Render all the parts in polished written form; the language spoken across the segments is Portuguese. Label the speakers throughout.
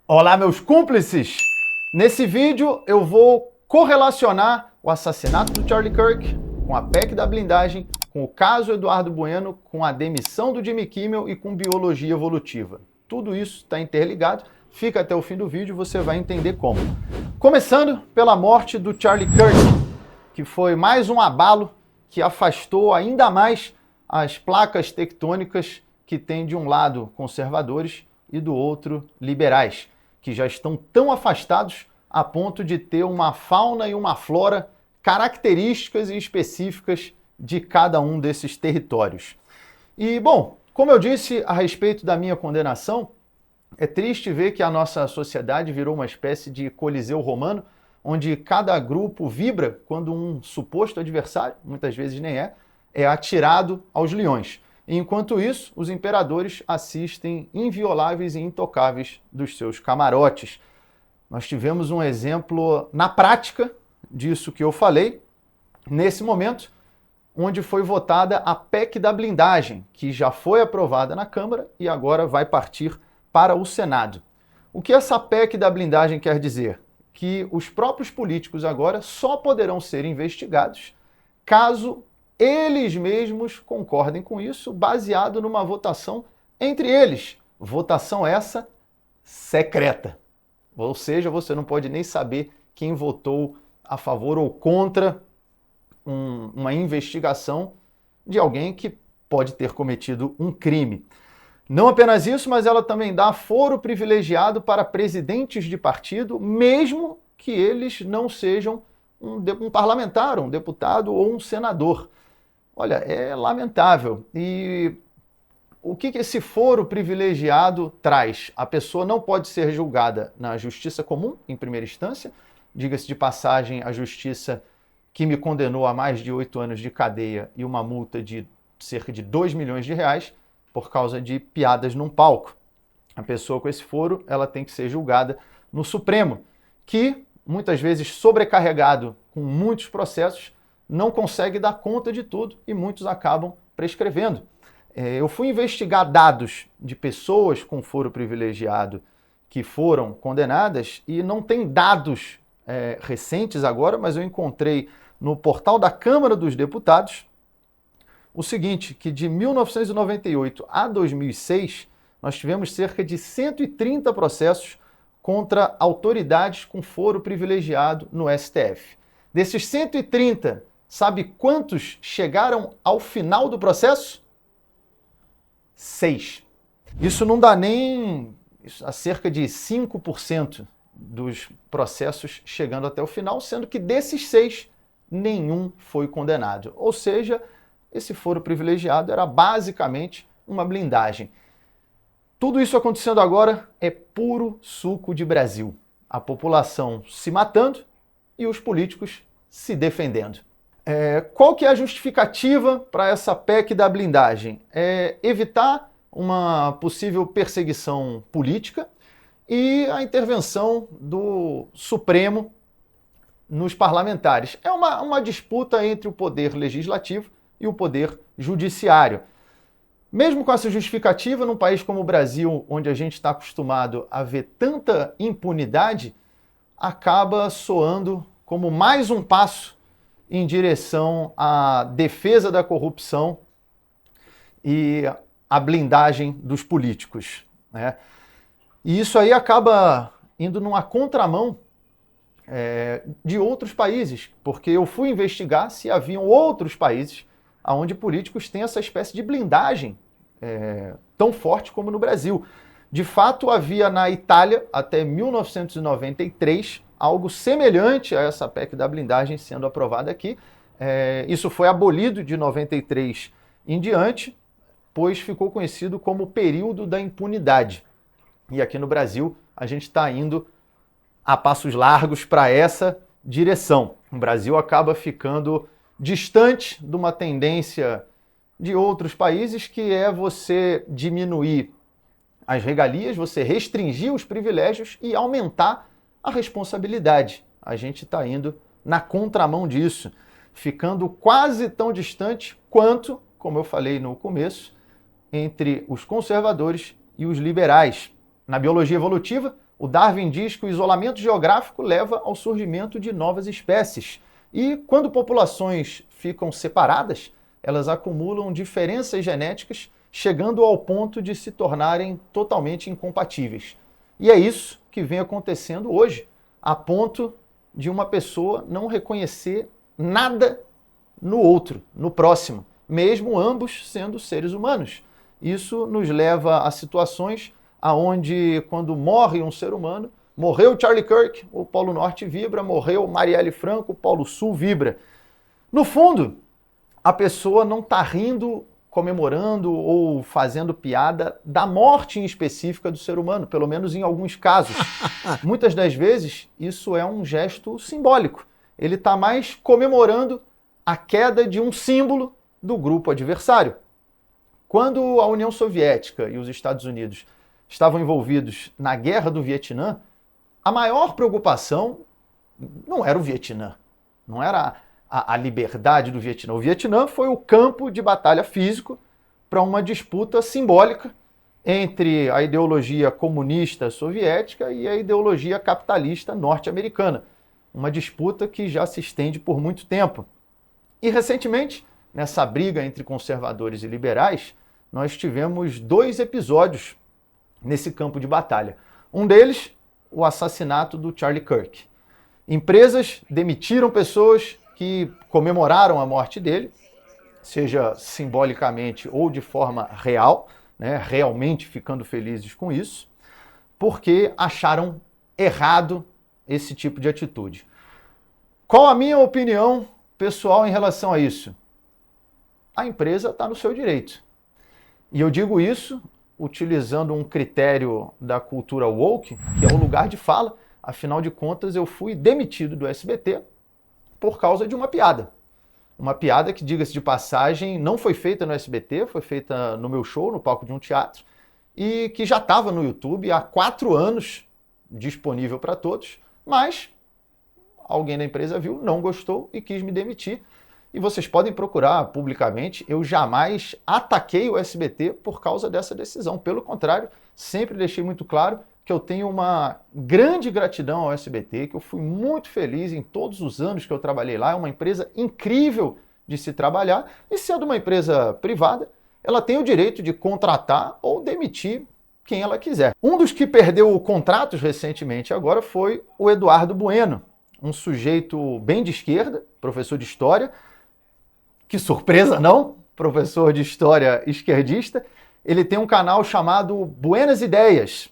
Speaker 1: Olá, meus cúmplices! Nesse vídeo eu vou correlacionar o assassinato do Charlie Kirk com a PEC da blindagem, com o caso Eduardo Bueno, com a demissão do Jimmy Kimmel e com biologia evolutiva. Tudo isso está interligado. Fica até o fim do vídeo e você vai entender como. Começando pela morte do Charlie Kirk, que foi mais um abalo que afastou ainda mais as placas tectônicas que tem de um lado conservadores e do outro liberais, que já estão tão afastados a ponto de ter uma fauna e uma flora características e específicas de cada um desses territórios. E, bom, como eu disse a respeito da minha condenação, é triste ver que a nossa sociedade virou uma espécie de coliseu romano, onde cada grupo vibra quando um suposto adversário, muitas vezes nem é atirado aos leões. Enquanto isso, os imperadores assistem invioláveis e intocáveis dos seus camarotes. Nós tivemos um exemplo na prática disso que eu falei, nesse momento, onde foi votada a PEC da blindagem, que já foi aprovada na Câmara e agora vai partir para o Senado. O que essa PEC da blindagem quer dizer? Que os próprios políticos agora só poderão ser investigados caso eles mesmos concordem com isso, baseado numa votação entre eles. Votação essa secreta. Ou seja, você não pode nem saber quem votou a favor ou contra uma investigação de alguém que pode ter cometido um crime. Não apenas isso, mas ela também dá foro privilegiado para presidentes de partido, mesmo que eles não sejam um parlamentar, um deputado ou um senador. Olha, é lamentável. E o que esse foro privilegiado traz? A pessoa não pode ser julgada na justiça comum, em primeira instância. Diga-se de passagem, a justiça que me condenou a mais de 8 anos de cadeia e uma multa de cerca de 2 milhões de reais por causa de piadas num palco. A pessoa com esse foro, ela tem que ser julgada no Supremo, que muitas vezes sobrecarregado com muitos processos, não consegue dar conta de tudo e muitos acabam prescrevendo. Eu fui investigar dados de pessoas com foro privilegiado que foram condenadas e não tem dados recentes agora, mas eu encontrei no portal da Câmara dos Deputados o seguinte, que de 1998 a 2006 nós tivemos cerca de 130 processos contra autoridades com foro privilegiado no STF. Desses 130, sabe quantos chegaram ao final do processo? 6. Isso não dá nem a cerca de 5% dos processos chegando até o final, sendo que desses 6, nenhum foi condenado. Ou seja, esse foro privilegiado era basicamente uma blindagem. Tudo isso acontecendo agora é puro suco de Brasil. A população se matando e os políticos se defendendo. Qual que é a justificativa para essa PEC da blindagem? É evitar uma possível perseguição política e a intervenção do Supremo nos parlamentares. É uma disputa entre o poder legislativo e o poder judiciário. Mesmo com essa justificativa, num país como o Brasil, onde a gente está acostumado a ver tanta impunidade, acaba soando como mais um passo em direção à defesa da corrupção e à blindagem dos políticos, né? E isso aí acaba indo numa contramão de outros países, porque eu fui investigar se haviam outros países onde políticos têm essa espécie de blindagem tão forte como no Brasil. De fato, havia na Itália, até 1993, algo semelhante a essa PEC da blindagem sendo aprovada aqui. Isso foi abolido de 93 em diante, pois ficou conhecido como o período da impunidade. E aqui no Brasil, a gente está indo a passos largos para essa direção. O Brasil acaba ficando distante de uma tendência de outros países, que é você diminuir as regalias, você restringir os privilégios e aumentar a responsabilidade. A gente está indo na contramão disso, ficando quase tão distante quanto, como eu falei no começo, entre os conservadores e os liberais. Na biologia evolutiva, o Darwin diz que o isolamento geográfico leva ao surgimento de novas espécies. E quando populações ficam separadas, elas acumulam diferenças genéticas, chegando ao ponto de se tornarem totalmente incompatíveis. E é isso que vem acontecendo hoje, a ponto de uma pessoa não reconhecer nada no outro, no próximo, mesmo ambos sendo seres humanos. Isso nos leva a situações onde, quando morre um ser humano, morreu Charlie Kirk, o Polo Norte vibra, morreu Marielle Franco, o Polo Sul vibra. No fundo, a pessoa não está rindo, comemorando ou fazendo piada da morte em específica do ser humano, pelo menos em alguns casos. Muitas das vezes, isso é um gesto simbólico. Ele está mais comemorando a queda de um símbolo do grupo adversário. Quando a União Soviética e os Estados Unidos estavam envolvidos na Guerra do Vietnã, a maior preocupação não era o Vietnã, não era a liberdade do Vietnã. O Vietnã foi o campo de batalha físico para uma disputa simbólica entre a ideologia comunista soviética e a ideologia capitalista norte-americana. Uma disputa que já se estende por muito tempo. E recentemente, nessa briga entre conservadores e liberais, nós tivemos 2 episódios nesse campo de batalha. Um deles, o assassinato do Charlie Kirk. Empresas demitiram pessoas que comemoraram a morte dele, seja simbolicamente ou de forma real, né, realmente ficando felizes com isso, porque acharam errado esse tipo de atitude. Qual a minha opinião pessoal em relação a isso? A empresa está no seu direito. E eu digo isso utilizando um critério da cultura woke, que é o lugar de fala. Afinal de contas, eu fui demitido do SBT por causa de uma piada. Uma piada que, diga-se de passagem, não foi feita no SBT, foi feita no meu show, no palco de um teatro, e que já estava no YouTube há 4 anos, disponível para todos, mas alguém da empresa viu, não gostou e quis me demitir. E vocês podem procurar publicamente, eu jamais ataquei o SBT por causa dessa decisão. Pelo contrário, sempre deixei muito claro que eu tenho uma grande gratidão ao SBT, que eu fui muito feliz em todos os anos que eu trabalhei lá. É uma empresa incrível de se trabalhar. E sendo uma empresa privada, ela tem o direito de contratar ou demitir quem ela quiser. Um dos que perdeu contratos recentemente agora foi o Eduardo Bueno, um sujeito bem de esquerda, professor de história. Que surpresa, não? Professor de história esquerdista. Ele tem um canal chamado Buenas Ideias.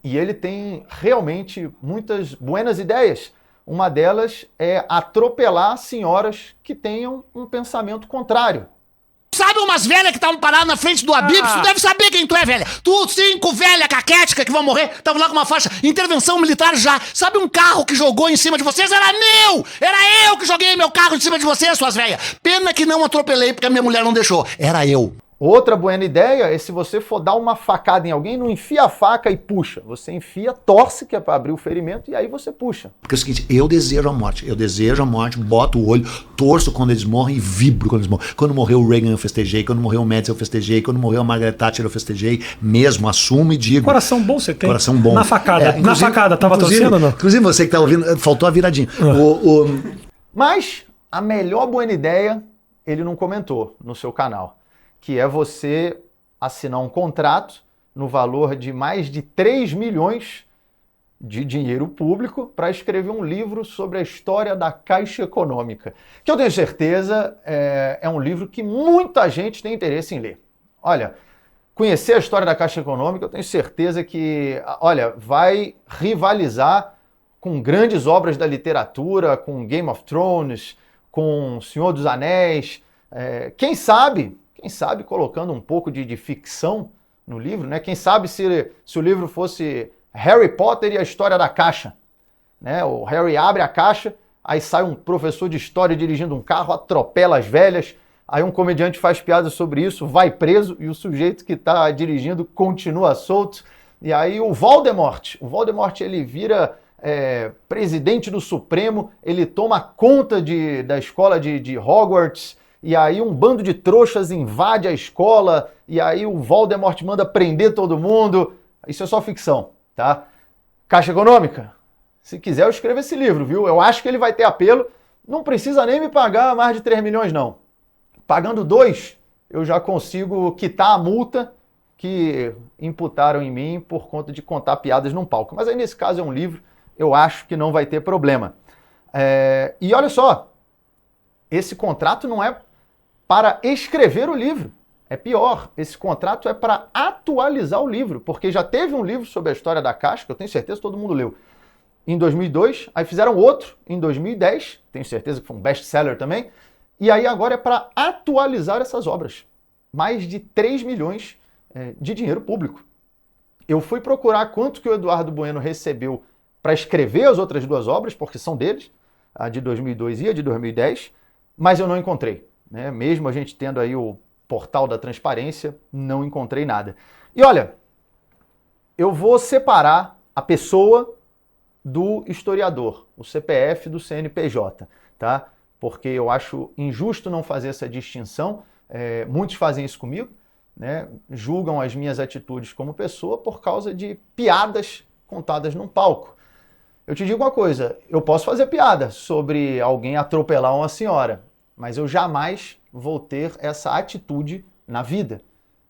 Speaker 1: E ele tem realmente muitas buenas ideias. Uma delas é atropelar senhoras que tenham um pensamento contrário.
Speaker 2: Sabe umas velhas que estavam paradas na frente do Habib's? Tu deve saber quem tu é, velha. Tu, 5 velha caquética que vão morrer, estavam lá com uma faixa, intervenção militar já. Sabe um carro que jogou em cima de vocês? Era meu! Era eu que joguei meu carro em cima de vocês, suas velhas. Pena que não atropelei porque a minha mulher não deixou. Era eu.
Speaker 1: Outra boa ideia é, se você for dar uma facada em alguém, não enfia a faca e puxa. Você enfia, torce, que é para abrir o ferimento, e aí você puxa.
Speaker 2: Porque é o seguinte, eu desejo a morte, boto o olho, torço quando eles morrem e vibro quando eles morrem. Quando morreu o Reagan eu festejei, quando morreu o Médici eu festejei, quando morreu a Margaret Thatcher eu festejei, mesmo, assumo e digo.
Speaker 3: Coração bom você tem.
Speaker 2: Coração bom.
Speaker 3: Na facada, na facada, tava torcendo ou não?
Speaker 2: Inclusive você que tá ouvindo, faltou a viradinha.
Speaker 1: Mas a melhor boa ideia, ele não comentou no seu canal, que é você assinar um contrato no valor de mais de 3 milhões de dinheiro público para escrever um livro sobre a história da Caixa Econômica, que eu tenho certeza é um livro que muita gente tem interesse em ler. Olha, conhecer a história da Caixa Econômica, eu tenho certeza que, olha, vai rivalizar com grandes obras da literatura, com Game of Thrones, com Senhor dos Anéis, quem sabe colocando um pouco de ficção no livro, né? Quem sabe se o livro fosse Harry Potter e a história da caixa, né? O Harry abre a caixa, aí sai um professor de história dirigindo um carro, atropela as velhas, aí um comediante faz piada sobre isso, vai preso e o sujeito que está dirigindo continua solto. E aí o Voldemort ele vira presidente do Supremo, ele toma conta da escola de Hogwarts. E aí um bando de trouxas invade a escola, e aí o Voldemort manda prender todo mundo. Isso é só ficção, tá? Caixa Econômica, se quiser eu escrevo esse livro, viu? Eu acho que ele vai ter apelo, não precisa nem me pagar mais de 3 milhões, não. Pagando 2, eu já consigo quitar a multa que imputaram em mim por conta de contar piadas num palco. Mas aí nesse caso é um livro, eu acho que não vai ter problema. E olha só, esse contrato não é para escrever o livro. É pior, esse contrato é para atualizar o livro, porque já teve um livro sobre a história da Caixa, que eu tenho certeza que todo mundo leu, em 2002, aí fizeram outro em 2010, tenho certeza que foi um best-seller também, e aí agora é para atualizar essas obras. Mais de 3 milhões de dinheiro público. Eu fui procurar quanto que o Eduardo Bueno recebeu para escrever as outras 2 obras, porque são deles, a de 2002 e a de 2010, mas eu não encontrei. Né? Mesmo a gente tendo aí o portal da transparência, não encontrei nada. E olha, eu vou separar a pessoa do historiador, o CPF do CNPJ, tá? Porque eu acho injusto não fazer essa distinção. Muitos fazem isso comigo, né? Julgam as minhas atitudes como pessoa por causa de piadas contadas num palco. Eu te digo uma coisa, eu posso fazer piada sobre alguém atropelar uma senhora, mas eu jamais vou ter essa atitude na vida.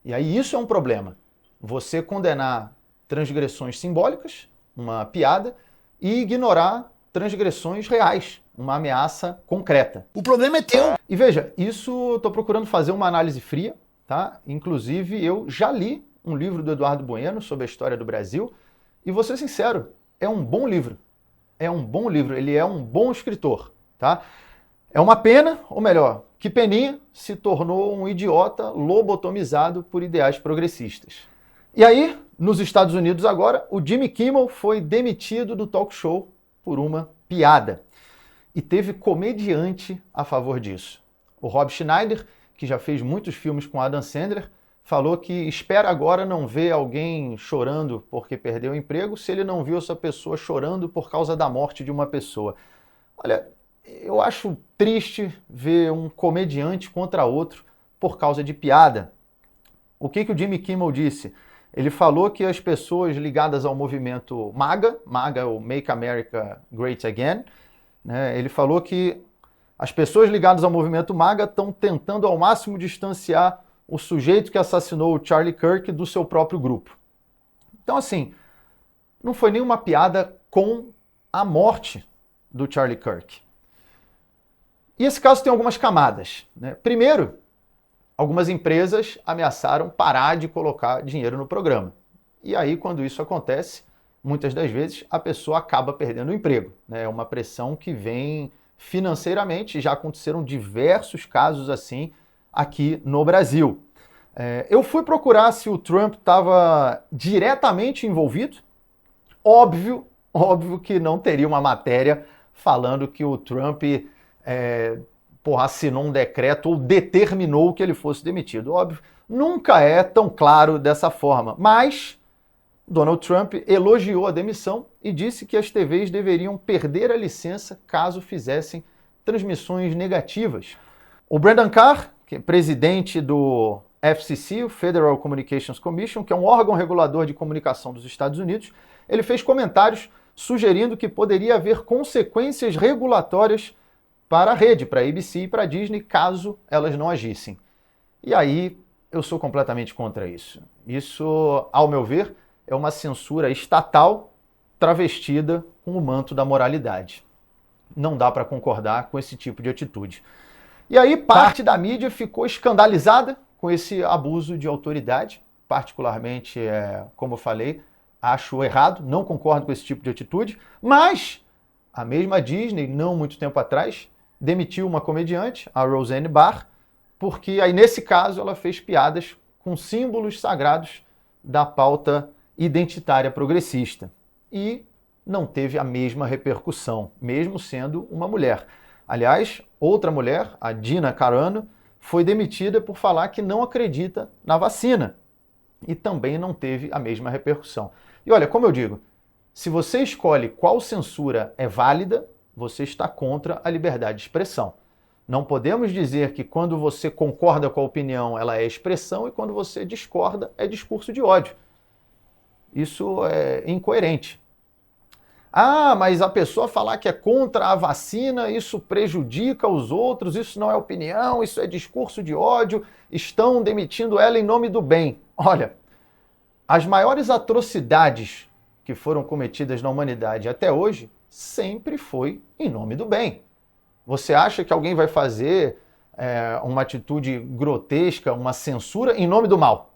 Speaker 1: E aí isso é um problema. Você condenar transgressões simbólicas, uma piada, e ignorar transgressões reais, uma ameaça concreta.
Speaker 2: O problema é teu.
Speaker 1: E veja, isso eu estou procurando fazer uma análise fria, tá? Inclusive eu já li um livro do Eduardo Bueno sobre a história do Brasil, e vou ser sincero, é um bom livro. É um bom livro, ele é um bom escritor, tá? É uma pena, ou melhor, que Peninha se tornou um idiota lobotomizado por ideais progressistas. E aí, nos Estados Unidos agora, o Jimmy Kimmel foi demitido do talk show por uma piada. E teve comediante a favor disso. O Rob Schneider, que já fez muitos filmes com Adam Sandler, falou que espera agora não ver alguém chorando porque perdeu o emprego se ele não viu essa pessoa chorando por causa da morte de uma pessoa. Olha, eu acho triste ver um comediante contra outro por causa de piada. O que o Jimmy Kimmel disse? Ele falou que as pessoas ligadas ao movimento MAGA, MAGA é o Make America Great Again, né? Ele falou que as pessoas ligadas ao movimento MAGA estão tentando ao máximo distanciar o sujeito que assassinou o Charlie Kirk do seu próprio grupo. Então, assim, não foi nenhuma piada com a morte do Charlie Kirk. E esse caso tem algumas camadas, né? Primeiro, algumas empresas ameaçaram parar de colocar dinheiro no programa. E aí, quando isso acontece, muitas das vezes a pessoa acaba perdendo o emprego, né? É uma pressão que vem financeiramente, já aconteceram diversos casos assim aqui no Brasil. Eu fui procurar se o Trump estava diretamente envolvido. Óbvio que não teria uma matéria falando que o Trump assinou um decreto ou determinou que ele fosse demitido. Óbvio, nunca é tão claro dessa forma. Mas Donald Trump elogiou a demissão e disse que as TVs deveriam perder a licença caso fizessem transmissões negativas. O Brendan Carr, que é presidente do FCC, o Federal Communications Commission, que é um órgão regulador de comunicação dos Estados Unidos, ele fez comentários sugerindo que poderia haver consequências regulatórias para a rede, para a ABC e para a Disney, caso elas não agissem. E aí eu sou completamente contra isso. Isso, ao meu ver, é uma censura estatal travestida com o manto da moralidade. Não dá para concordar com esse tipo de atitude. E aí parte da mídia ficou escandalizada com esse abuso de autoridade. Particularmente, como eu falei, acho errado, não concordo com esse tipo de atitude, mas a mesma Disney, não muito tempo atrás, demitiu uma comediante, a Roseanne Barr, porque aí nesse caso ela fez piadas com símbolos sagrados da pauta identitária progressista. E não teve a mesma repercussão, mesmo sendo uma mulher. Aliás, outra mulher, a Gina Carano, foi demitida por falar que não acredita na vacina. E também não teve a mesma repercussão. E olha, como eu digo, se você escolhe qual censura é válida, você está contra a liberdade de expressão. Não podemos dizer que quando você concorda com a opinião, ela é expressão, e quando você discorda, é discurso de ódio. Isso é incoerente. Ah, mas a pessoa falar que é contra a vacina, isso prejudica os outros, isso não é opinião, isso é discurso de ódio, estão demitindo ela em nome do bem. Olha, as maiores atrocidades que foram cometidas na humanidade até hoje sempre foi em nome do bem. Você acha que alguém vai fazer uma atitude grotesca, uma censura em nome do mal?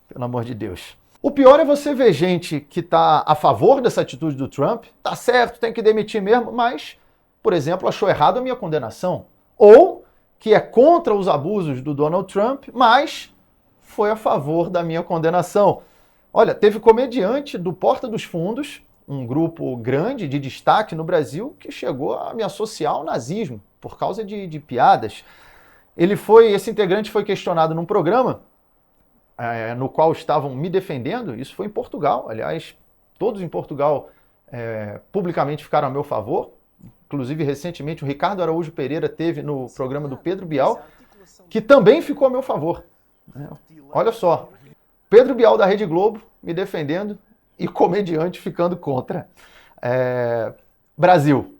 Speaker 1: Pelo amor de Deus. O pior é você ver gente que está a favor dessa atitude do Trump, tá certo, tem que demitir mesmo, mas, por exemplo, achou errado a minha condenação. Ou que é contra os abusos do Donald Trump, mas foi a favor da minha condenação. Olha, teve comediante do Porta dos Fundos, um grupo grande de destaque no Brasil, que chegou a me associar ao nazismo por causa de piadas. Esse integrante foi questionado num programa no qual estavam me defendendo. Isso foi em Portugal, aliás, todos em Portugal publicamente ficaram a meu favor. Inclusive, recentemente, o Ricardo Araújo Pereira teve no programa do Pedro Bial, que também ficou a meu favor. Olha só, Pedro Bial da Rede Globo me defendendo e comediante ficando contra. Brasil.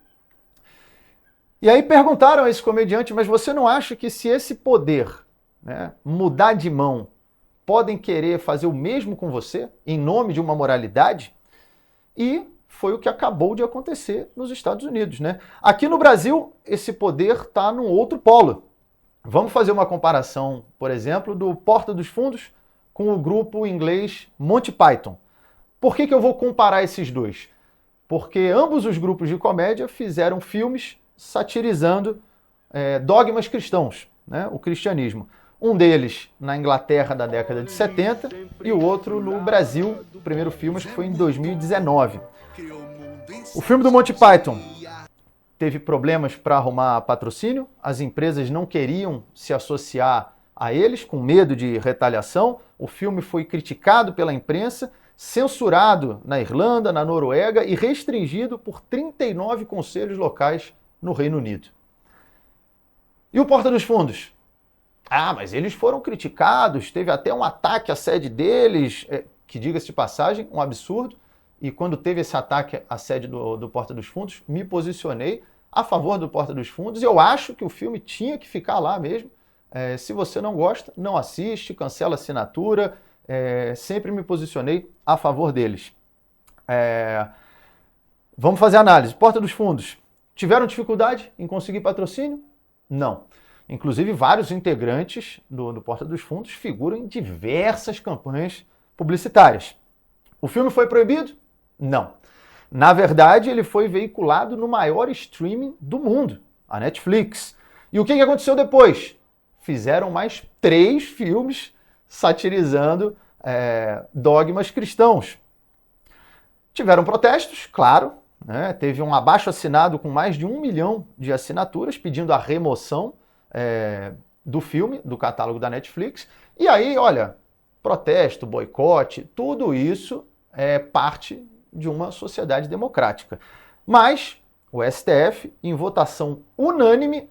Speaker 1: E aí perguntaram a esse comediante, mas você não acha que se esse poder, né, mudar de mão, podem querer fazer o mesmo com você, em nome de uma moralidade? E foi o que acabou de acontecer nos Estados Unidos, né? Aqui no Brasil, esse poder está num outro polo. Vamos fazer uma comparação, por exemplo, do Porta dos Fundos com o grupo inglês Monty Python. Por que eu vou comparar esses dois? Porque ambos os grupos de comédia fizeram filmes satirizando dogmas cristãos, né? O cristianismo. Um deles na Inglaterra da década de 70 e o outro no Brasil. O primeiro filme acho que foi em 2019. O filme do Monty Python teve problemas para arrumar patrocínio, as empresas não queriam se associar a eles, com medo de retaliação. O filme foi criticado pela imprensa, censurado na Irlanda, na Noruega e restringido por 39 conselhos locais no Reino Unido. E o Porta dos Fundos? Ah, mas eles foram criticados, teve até um ataque à sede deles, que, diga-se de passagem, um absurdo. E quando teve esse ataque à sede do Porta dos Fundos, me posicionei a favor do Porta dos Fundos. Eu acho que o filme tinha que ficar lá mesmo. Se você não gosta, não assiste, cancela a assinatura. Sempre me posicionei a favor deles. Vamos fazer análise. Porta dos Fundos. Tiveram dificuldade em conseguir patrocínio? Não. Inclusive, vários integrantes do Porta dos Fundos figuram em diversas campanhas publicitárias. O filme foi proibido? Não. Na verdade, ele foi veiculado no maior streaming do mundo, a Netflix. E o que aconteceu depois? Fizeram mais 3 filmes satirizando dogmas cristãos. Tiveram protestos, claro. Né? Teve um abaixo-assinado com mais de 1 milhão de assinaturas pedindo a remoção do filme, do catálogo da Netflix. E aí, olha, protesto, boicote, tudo isso é parte de uma sociedade democrática. Mas o STF, em votação unânime,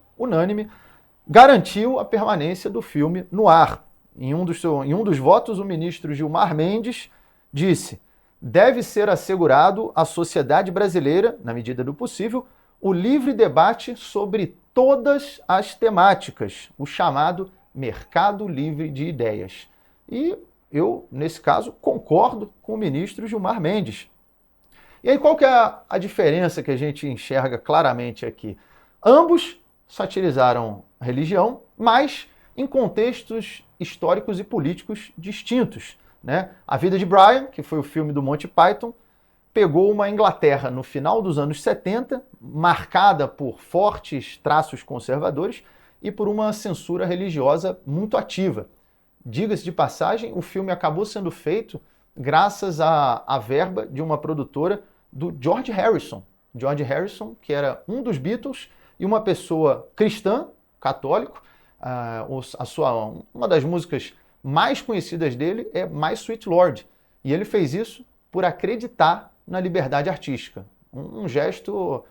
Speaker 1: garantiu a permanência do filme no ar. Em um dos votos, o ministro Gilmar Mendes disse: deve ser assegurado à sociedade brasileira, na medida do possível, o livre debate sobre todas as temáticas, o chamado mercado livre de ideias. E eu, nesse caso, concordo com o ministro Gilmar Mendes. E aí qual que é a diferença que a gente enxerga claramente aqui? Ambos satirizaram a religião, mas em contextos históricos e políticos distintos, né? A Vida de Brian, que foi o filme do Monty Python, pegou uma Inglaterra no final dos anos 70, marcada por fortes traços conservadores e por uma censura religiosa muito ativa. Diga-se de passagem, o filme acabou sendo feito graças à verba de uma produtora do George Harrison. George Harrison, que era um dos Beatles e uma pessoa cristã, católico. Uma das músicas mais conhecidas dele é My Sweet Lord. E ele fez isso por acreditar na liberdade artística. Um gesto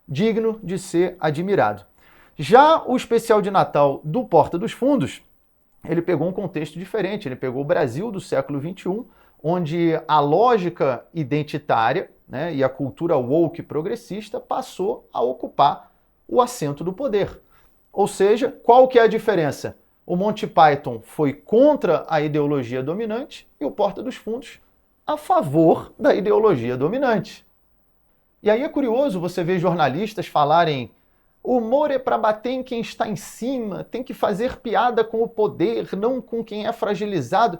Speaker 1: digno de ser admirado. Já o especial de Natal do Porta dos Fundos, ele pegou um contexto diferente. Ele pegou o Brasil do século XXI, onde a lógica identitária, né, e a cultura woke progressista passou a ocupar o assento do poder. Ou seja, qual que é a diferença? O Monty Python foi contra a ideologia dominante e o Porta dos Fundos a favor da ideologia dominante. E aí é curioso você ver jornalistas falarem: o humor é para bater em quem está em cima, tem que fazer piada com o poder, não com quem é fragilizado.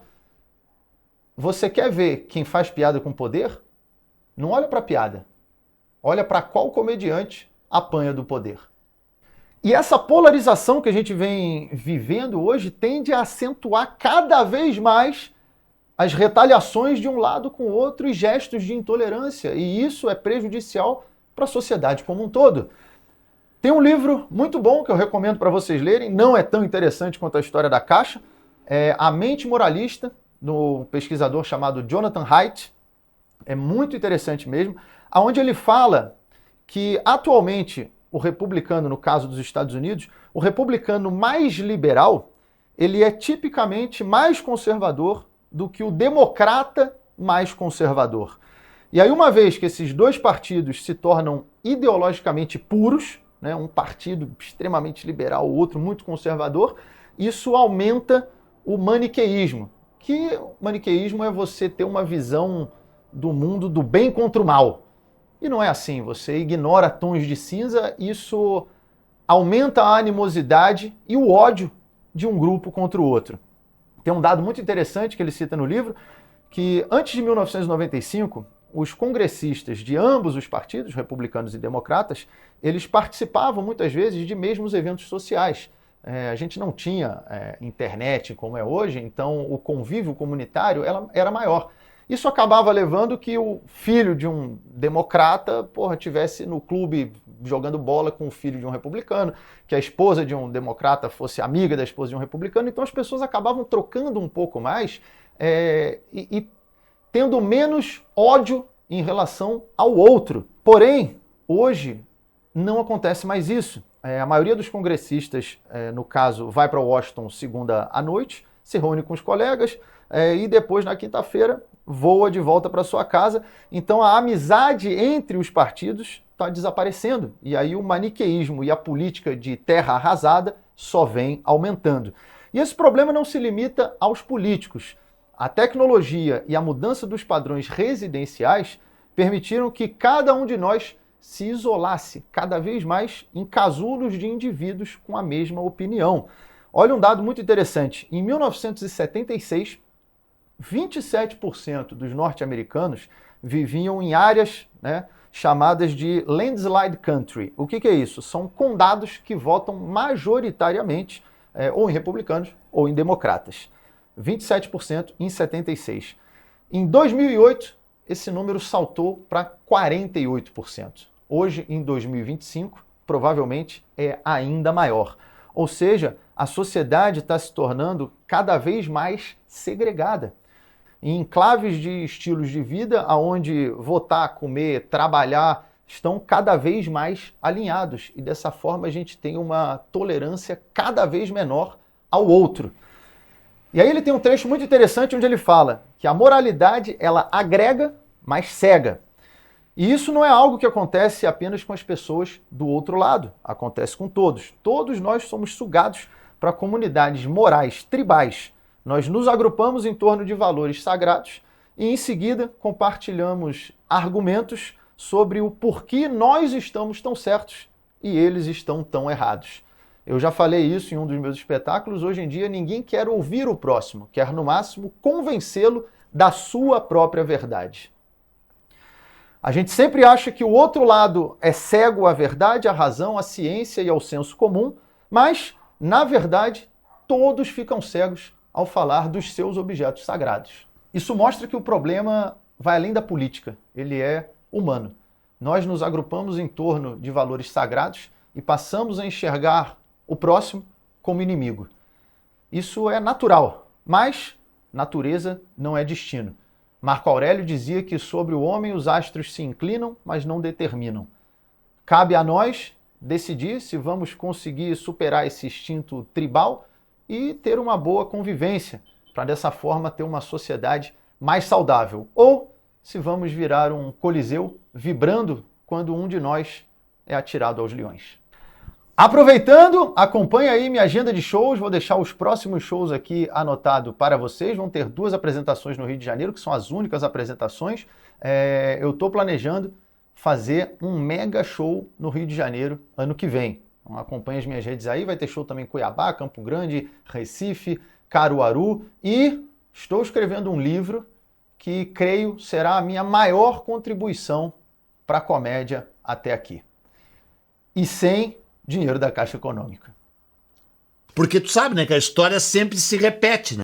Speaker 1: Você quer ver quem faz piada com o poder? Não olha para a piada. Olha para qual comediante apanha do poder. E essa polarização que a gente vem vivendo hoje tende a acentuar cada vez mais as retaliações de um lado com o outro e gestos de intolerância. E isso é prejudicial para a sociedade como um todo. Tem um livro muito bom que eu recomendo para vocês lerem, não é tão interessante quanto a história da Caixa, é A Mente Moralista, do pesquisador chamado Jonathan Haidt. É muito interessante mesmo, onde ele fala que atualmente o republicano, no caso dos Estados Unidos, o republicano mais liberal, ele é tipicamente mais conservador do que o democrata mais conservador. E aí, uma vez que esses dois partidos se tornam ideologicamente puros, né, um partido extremamente liberal, o outro muito conservador, isso aumenta o maniqueísmo. Que o maniqueísmo é você ter uma visão do mundo do bem contra o mal. E não é assim, você ignora tons de cinza, isso aumenta a animosidade e o ódio de um grupo contra o outro. Tem um dado muito interessante que ele cita no livro, que antes de 1995, os congressistas de ambos os partidos, republicanos e democratas, eles participavam muitas vezes de mesmos eventos sociais. A gente não tinha internet como é hoje, então o convívio comunitário era maior. Isso acabava levando que o filho de um democrata, tivesse no clube jogando bola com o filho de um republicano, que a esposa de um democrata fosse amiga da esposa de um republicano. Então as pessoas acabavam trocando um pouco mais e tendo menos ódio em relação ao outro. Porém, hoje não acontece mais isso. A maioria dos congressistas, no caso, vai para Washington segunda à noite, se reúne com os colegas e depois, na quinta-feira, voa de volta para sua casa. Então a amizade entre os partidos está desaparecendo. E aí o maniqueísmo e a política de terra arrasada só vem aumentando. E esse problema não se limita aos políticos. A tecnologia e a mudança dos padrões residenciais permitiram que cada um de nós se isolasse cada vez mais em casulos de indivíduos com a mesma opinião. Olha um dado muito interessante. Em 1976, 27% dos norte-americanos viviam em áreas, chamadas de landslide country. O que é isso? São condados que votam majoritariamente ou em republicanos ou em democratas. 27% em 76. Em 2008, esse número saltou para 48%. Hoje, em 2025, provavelmente é ainda maior. Ou seja, a sociedade está se tornando cada vez mais segregada. Em enclaves de estilos de vida, onde votar, comer, trabalhar estão cada vez mais alinhados. E dessa forma a gente tem uma tolerância cada vez menor ao outro. E aí ele tem um trecho muito interessante onde ele fala que a moralidade ela agrega, mas cega. E isso não é algo que acontece apenas com as pessoas do outro lado, acontece com todos. Todos nós somos sugados para comunidades morais tribais. Nós nos agrupamos em torno de valores sagrados e, em seguida, compartilhamos argumentos sobre o porquê nós estamos tão certos e eles estão tão errados. Eu já falei isso em um dos meus espetáculos. Hoje em dia, ninguém quer ouvir o próximo, quer, no máximo, convencê-lo da sua própria verdade. A gente sempre acha que o outro lado é cego à verdade, à razão, à ciência e ao senso comum, mas, na verdade, todos ficam cegos ao falar dos seus objetos sagrados. Isso mostra que o problema vai além da política, ele é humano. Nós nos agrupamos em torno de valores sagrados e passamos a enxergar o próximo como inimigo. Isso é natural, mas natureza não é destino. Marco Aurélio dizia que sobre o homem os astros se inclinam, mas não determinam. Cabe a nós decidir se vamos conseguir superar esse instinto tribal e ter uma boa convivência, para dessa forma ter uma sociedade mais saudável, ou se vamos virar um coliseu vibrando quando um de nós é atirado aos leões. Aproveitando, acompanha aí minha agenda de shows, vou deixar os próximos shows aqui anotado para vocês, vão ter 2 apresentações no Rio de Janeiro, que são as únicas apresentações. Eu estou planejando fazer um mega show no Rio de Janeiro ano que vem. Então, acompanha as minhas redes aí, vai ter show também em Cuiabá, Campo Grande, Recife, Caruaru, e estou escrevendo um livro que creio será a minha maior contribuição para a comédia até aqui. E sem dinheiro da Caixa Econômica.
Speaker 2: Porque tu sabe, né, que a história sempre se repete, né?